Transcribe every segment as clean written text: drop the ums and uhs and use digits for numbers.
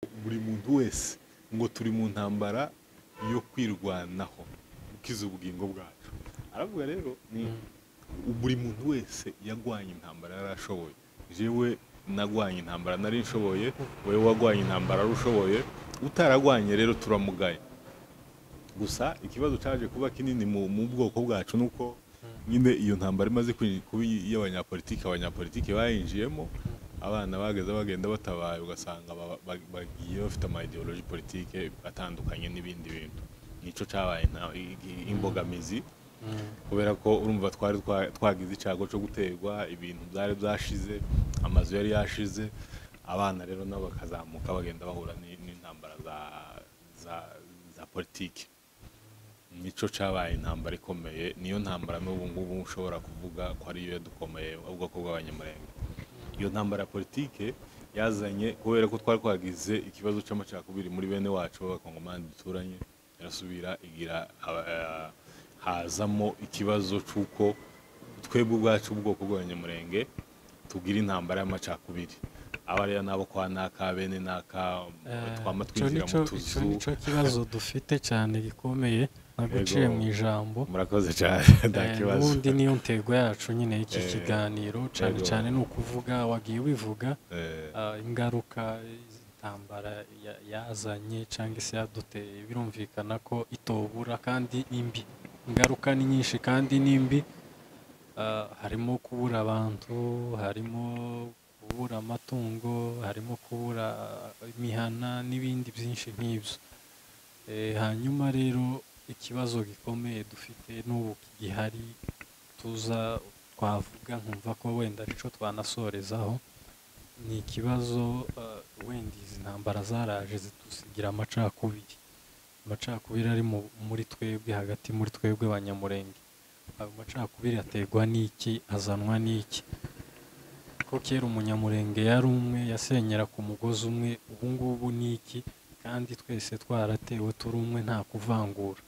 buri muntu wese ngo turi mu ntambara yo kwirwanaho ukiza ubugingo bwacu. Aravuga rero ni buri muntu wese yagwanye intambara yarashoboye. Jewe nagwanye intambara nari nshoboye, wewe wagwanye intambara arushoboye, utaragwanye rero turamugaye. Gusa ikibazo caje kuba kinini mu bwoko bwacu nuko nyine iyo ntambara imaze kuba abanyapolitike bayinjiyemo, abana bagenda batabaye ugasanga bagiye bafite ama ideologie politique atandukanye n'ibindi bintu. Nico cabaye imbogamizi kubera ko urumva twari twagize icago cyo guterwa, ibintu byari byashize, amazu yari yashize, abana rero nabo bakazamuka bagenda bahura n'intambara za politike. Nico cabaye intambara ikomeye, niyo ntambara n'ubu ngubu ushobora kuvuga ko ari yo yadukomeye ubwoko bw'abanyamurenge. Iyo ntambara ya politike yazanye kubera ko twari twagize ikibazo c'amacakubiri muri bene wacu b'abakongomani duturanye, yarasubira igira hazamo ikibazo c'uko twebwe ubwacu ubwoko bw'abanyamurenge tugira intambara y'amacakubiri. Abariya nabo kwa naka bene naka twama twinjira mu tuzu. Nico kibazo dufite cyane gikomeye naguciye mu ijambo. Murakoze cyane ndakibazo. Ubundi niyo ntego yacu nyine iki kiganiro cyane cyane no kuvuga wagiye wivuga ingaruka intambara yazanye cyangwa se yaduteye. Birumvikana ko itobura kandi imbi, ingaruka ni nyinshi kandi nimbi. Harimo kubura abantu, harimo kubura amatungo, harimo kubura imihana n'ibindi byinshi nk'ibyo. Hanyuma rero ikibazo gikomeye dufite n'ubu gihari twavuga nkumva ko wenda arico twanasorezaho, ni ikibazo wenda izi ntambara zaraje zitusigira amacakubiri ari muri twebwe, hagati muri twebwe abanyamurenge. Ayo macakubiri aterwa n'iki, azanwa n'iki? Ko kera umunyamurenge yari umwe, yasenyera ku mugozi umwe, ubu ngubu n'iki? Kandi twese twaratewe turi umwe, nta kuvangura.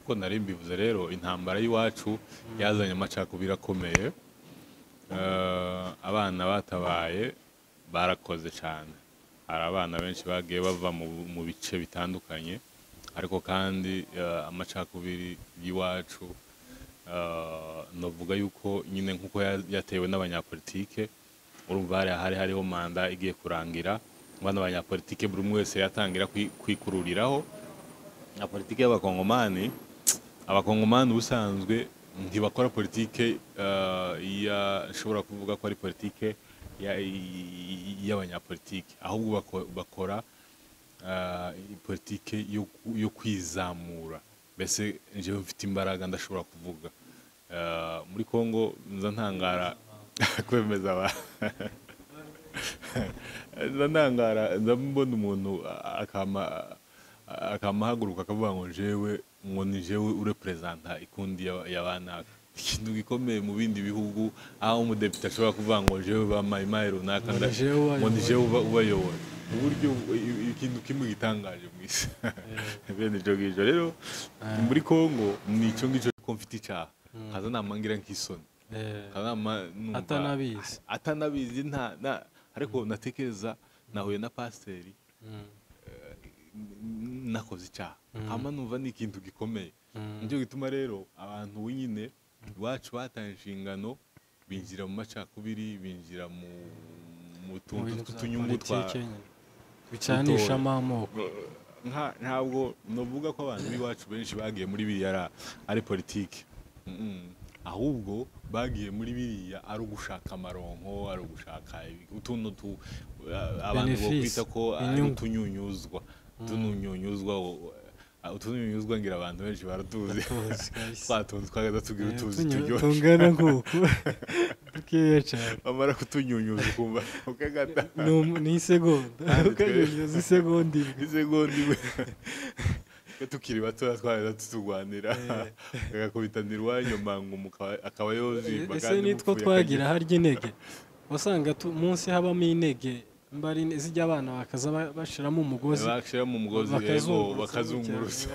Ko nari mbivuze rero intambara y'iwacu yazanye amacakubiri akomeye. Abana batabaye barakoze cyane, hari abana benshi bagiye bava mu bice bitandukanye, ariko kandi amacakubiri y'iwacu novuga yuko nyine nkuko yatewe n'abanyapolitike. Urumva hari hariho manda igiye kurangira, abana abanyapolitike buri umwe wese yatangira kwikururiraho na politike y'abakongomani. Abakongomani ubusanzwe ntibakora politike ishobora kuvuga ko ari politike y'abanyapolitike, ahubwo bakora politike yo kwizamura. Mbese njewe mfite imbaraga ndashobora kuvuga. Muri Kongo nza ntangara kwemeza nza ntangara, nza mbona umuntu akamahaguruka akavuga ngo ni jewe urepresenta ikundi y'abanaka. Ikintu gikomeye mu bindi bihugu aho umudepite ashobora kuvuga ngo jewe ba mayimayi runaka ngo ni jewe ubayobora. Uburyo ikintu kimwe gitangaje mu isi. Bene ico gijo rero muri Kongo nico ngico ko mfite icaha, kaza namangira nk'isoni, atanabizi ariko natekereza nahuye na pasiteri nakoze icyaha, hama numva ni ikintu gikomeye. Nicyo gituma rero abantu nyine iwacu bataye inshingano, binjira mu macakubiri, binjira mu tuntu tw'utunyungu bicanishamo amoko. Ntabwo novuga ko abantu b'iwacu benshi bagiye muri biriya ari politike, ahubwo bagiye muri biriya ari ugushaka amaronko, ari ugushaka utuntu abantu bokwita ko ari utunyunyuzwa. Utunyunyuzwa ngira abantu benshi baratuzi, twatunze twagaza tugira utuzi turyoshye tungana nk'uku dukeya cyane. Bamara kutunyunyuza ukumva ukagata ni isegonda, ukanyunyuza isegonda imwe. Tukiri bato twagaza tutugwanira, agakubitanira iwanyu mangu akaba yozimba. Ese nitwo twagira harya intege, wasanga munsi habamo intege mbari zijya abana bakaza bashiramo umugozi, bakazunguruza.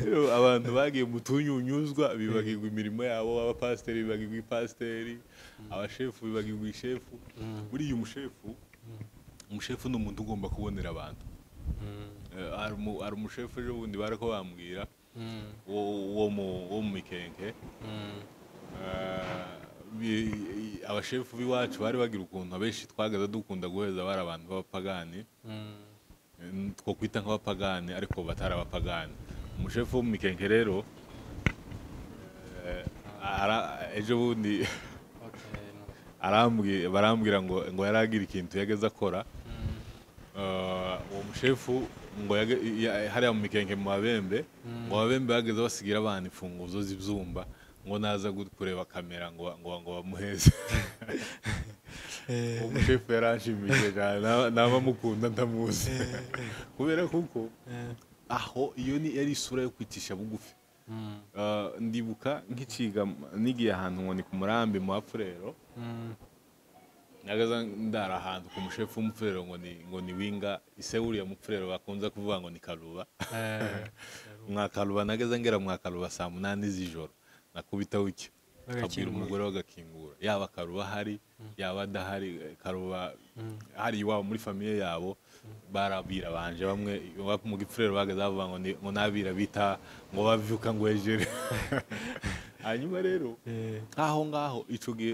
rero abantu bagiye mu tunyunyuzwa bibagirwa imirimo yabo, abapasiteri bibagirwa ipasiteri, abashefu bibagirwa ishefu. Buriya umushefu ni umuntu ugomba kubonera abantu. Hari umushefu ejo bundi bariko bambwira wo mu Mikenke, abashefu b'iwacu bari bagira ukuntu abenshi twagaza dukunda guheza bari abantu b'abapagani, two kwita nk'abapagani ariko batari abapagani. Umushefu wo mu Mikenke rero ejo bundi barambwira ngo yaragira ikintu yageze akora. Uwo mushefu ngo hariya mu Mikenke mu Babembe, ngo Babembe bageze basigira abantu imfunguzo z'ivyumba ngo naza kureba kamera ngo bamuheze. Uwo mushefu yaranshimishije cyane, naba mukunda ndamuzi kubera kuko aho iyo yari isura yo kwicisha bugufi. Ndibuka nk'iciga nigiye ahantu ngo ni ku Murambi mu Bapfurero, nagaza ndara ahantu ku mushefu w'umupfurero ngo ni winga ise uriya mupfurero bakunze kuvuga ngo ni Karuba. Mwakaruba nagaza ngera mwakaruba saa 8 z'ijoro, nakubita wiki abwira umugore w'agakingura, yaba Karuba hari yaba adahari. Karuba hari iwabo muri famiye yabo barabira banje bamwe mu Gipfurero bagaze bavuga ngo nabira bita ngo bavyuka ngo ejere. Hanyuma rero aho ngaho ico gihe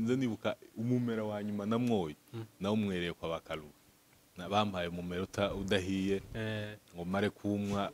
nze nibuka umumera wa nyuma namwoye nawo mwereye kwa Bakaruba, bampaye umumera udahiye ngo mare kumwa.